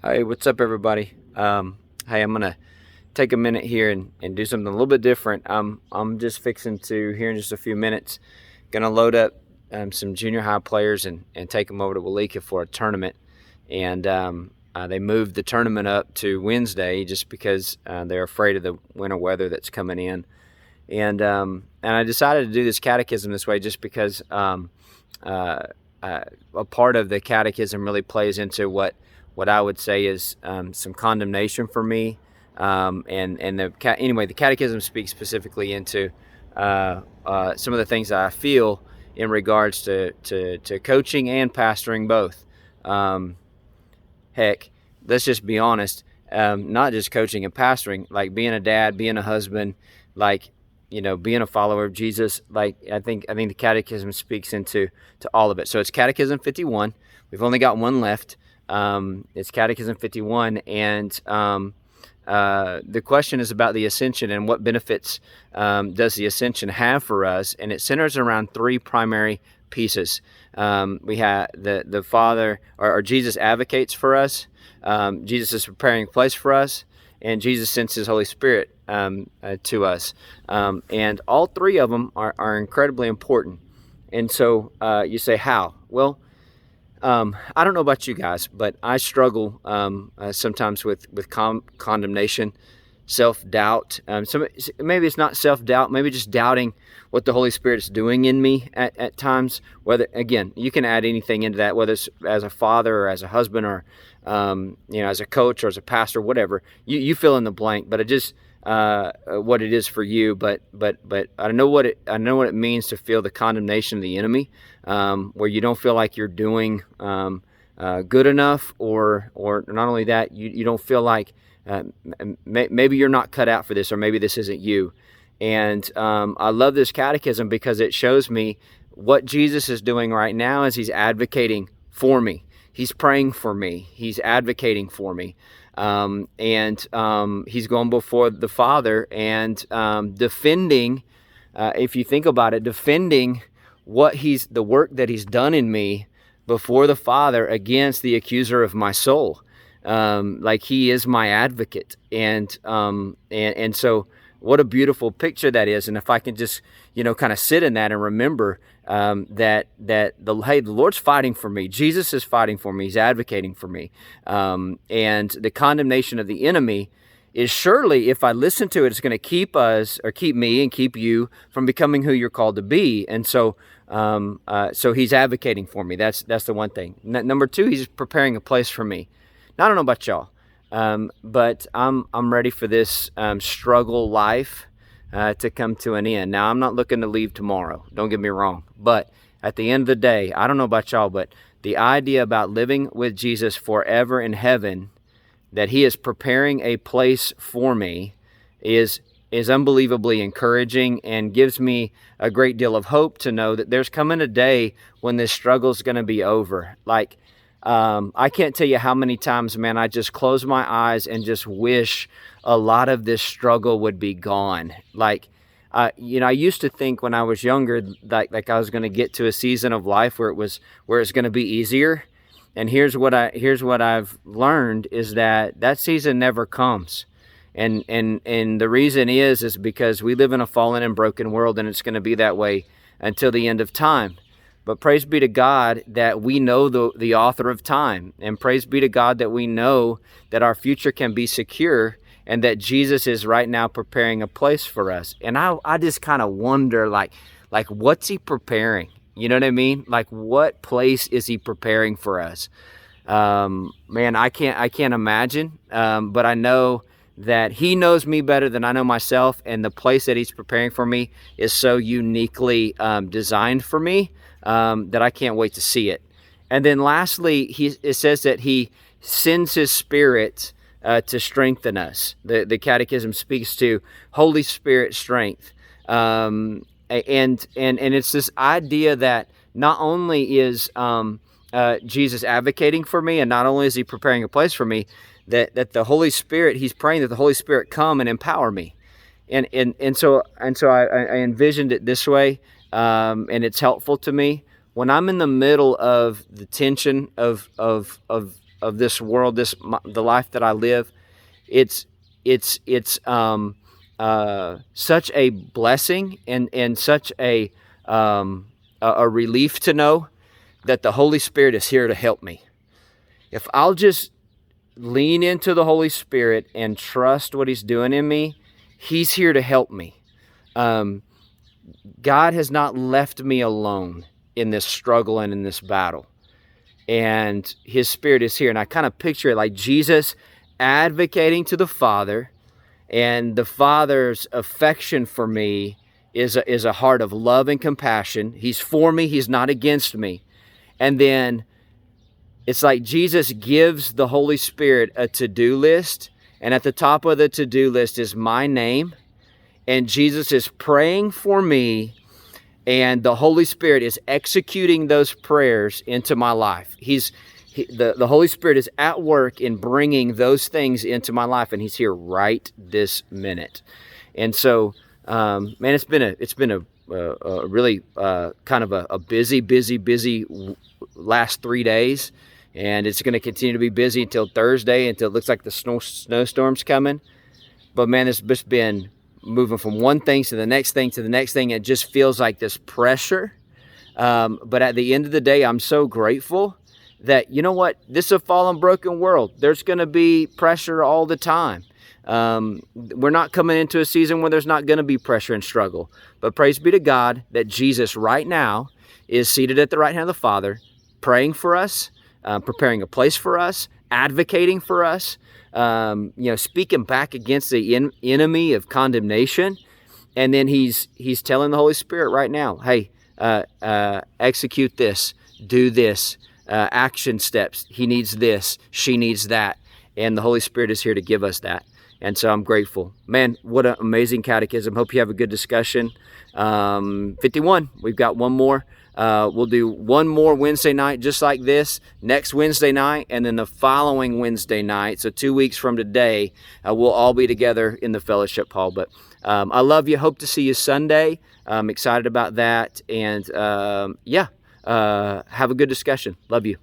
Hey, what's up, everybody? Hey, I'm gonna take a minute here and do something a little bit different. I'm just fixing to here in just a few minutes. Gonna load up some junior high players and take them over to Walika for a tournament. And they moved the tournament up to Wednesday just because they're afraid of the winter weather that's coming in. And I decided to do this catechism this way just because uh, a part of the catechism really plays into what I would say is some condemnation for me. Anyway, the catechism speaks specifically into some of the things that I feel in regards to coaching and pastoring both. Um, Heck, let's just be honest. Not just coaching and pastoring, like being a dad, being a husband, like being a follower of Jesus. Like I think the Catechism speaks into all of it. So it's Catechism 51. We've only got one left. It's Catechism 51, and the question is about the ascension and what benefits does the ascension have for us, and it centers around three primary pieces. We have the Father, or Jesus advocates for us. Jesus is preparing a place for us, and Jesus sends His Holy Spirit to us. And all three of them are incredibly important. And so you say, how? Well, I don't know about you guys, but I struggle sometimes with condemnation, self-doubt. Maybe it's not self-doubt, maybe just doubting what the Holy Spirit is doing in me at times. Whether, again, you can add anything into that, whether it's as a father or as a husband or as a coach or as a pastor, whatever. You fill in the blank, but it just what it is for you. But I know what it means to feel the condemnation of the enemy, where you don't feel like you're doing good enough, or not only that, you don't feel like maybe you're not cut out for this, or maybe this isn't you. And I love this catechism because it shows me what Jesus is doing right now as He's advocating for me. He's praying for me. He's advocating for me. He's going before the Father and defending, if you think about it, defending the work that He's done in me before the Father against the accuser of my soul. Like He is my advocate, and so what a beautiful picture that is. And if I can just kind of sit in that and remember that the Lord's fighting for me, Jesus is fighting for me, He's advocating for me, and the condemnation of the enemy is surely, if I listen to it, it's going to keep us, or keep me and keep you from becoming who you're called to be. And so He's advocating for me. That's the one thing. Number two, He's preparing a place for me. Now, I don't know about y'all, but I'm ready for this struggle life to come to an end. Now, I'm not looking to leave tomorrow. Don't get me wrong. But at the end of the day, I don't know about y'all, but the idea about living with Jesus forever in heaven, that He is preparing a place for me, is unbelievably encouraging and gives me a great deal of hope to know that there's coming a day when this struggle is going to be over. Like, I can't tell you how many times, man, I just close my eyes and just wish a lot of this struggle would be gone. Like, I used to think when I was younger, like I was going to get to a season of life where it's going to be easier. And here's what I've learned is that season never comes. And the reason is because we live in a fallen and broken world, and it's going to be that way until the end of time. But praise be to God that we know the author of time. And praise be to God that we know that our future can be secure, and that Jesus is right now preparing a place for us. And I just kind of wonder, like what's He preparing? You know what I mean? Like, what place is He preparing for us? Man, I can't imagine. But I know that He knows me better than I know myself. And the place that He's preparing for me is so uniquely designed for me, that I can't wait to see it. And then lastly, it says that He sends His Spirit to strengthen us. The Catechism speaks to Holy Spirit strength, and it's this idea that not only is Jesus advocating for me, and not only is He preparing a place for me, that the Holy Spirit, He's praying that the Holy Spirit come and empower me. And so I envisioned it this way, and it's helpful to me when I'm in the middle of the tension of this world, the life that I live, it's such a blessing and such a relief to know that the Holy Spirit is here to help me. If I'll just lean into the Holy Spirit and trust what He's doing in me, He's here to help me. God has not left me alone in this struggle and in this battle. And His Spirit is here. And I kind of picture it like Jesus advocating to the Father, and the Father's affection for me is a heart of love and compassion. He's for me. He's not against me. And then it's like Jesus gives the Holy Spirit a to-do list, and at the top of the to-do list is my name, and Jesus is praying for me, and the Holy Spirit is executing those prayers into my life. The Holy Spirit is at work in bringing those things into my life, and He's here right this minute. And so, man, it's been a really kind of a busy last 3 days, and it's going to continue to be busy until Thursday, until it looks like the snowstorm's coming. But man, it's just been moving from one thing to the next thing to the next thing. It just feels like this pressure. But at the end of the day, I'm so grateful that, you know what, this is a fallen, broken world. There's going to be pressure all the time. We're not coming into a season where there's not going to be pressure and struggle. But praise be to God that Jesus right now is seated at the right hand of the Father, praying for us, preparing a place for us, advocating for us, speaking back against the enemy of condemnation. And then he's telling the Holy Spirit right now, hey, execute this, do this, action steps. He needs this, she needs that. And the Holy Spirit is here to give us that. And so I'm grateful. Man, what an amazing catechism. Hope you have a good discussion. 51, we've got one more. We'll do one more Wednesday night just like this, next Wednesday night, and then the following Wednesday night. So 2 weeks from today, we'll all be together in the fellowship hall. But I love you. Hope to see you Sunday. I'm excited about that. And have a good discussion. Love you.